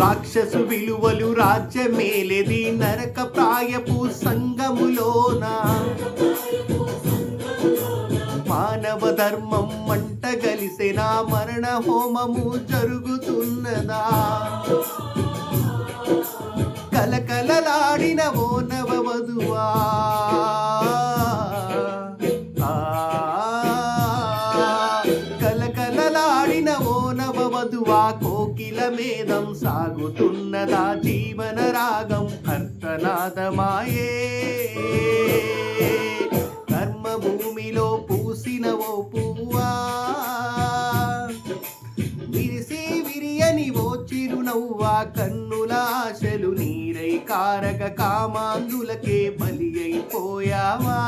రాక్షసు విలువలు రాజ్యమేలేది నరక ప్రాయపు సంగములోన మానవ ధర్మం మంట గలిసిన మరణ హోమము జరుగుతున్నదా కలకలలాడిన ఓ నవవధువా కలకలలాడిన ఓ నవవధువా కోకిల మేధం సాగుతున్నదా జీవన రాగం అర్థనాదమాయే కర్మభూమిలో పూసిన ఓ పువ్వా విరిసి విరియని ఓ చిరునవ్వా కన్నుల ఆశలు నీరై కారక కామాందులకే బలి అయిపోయావా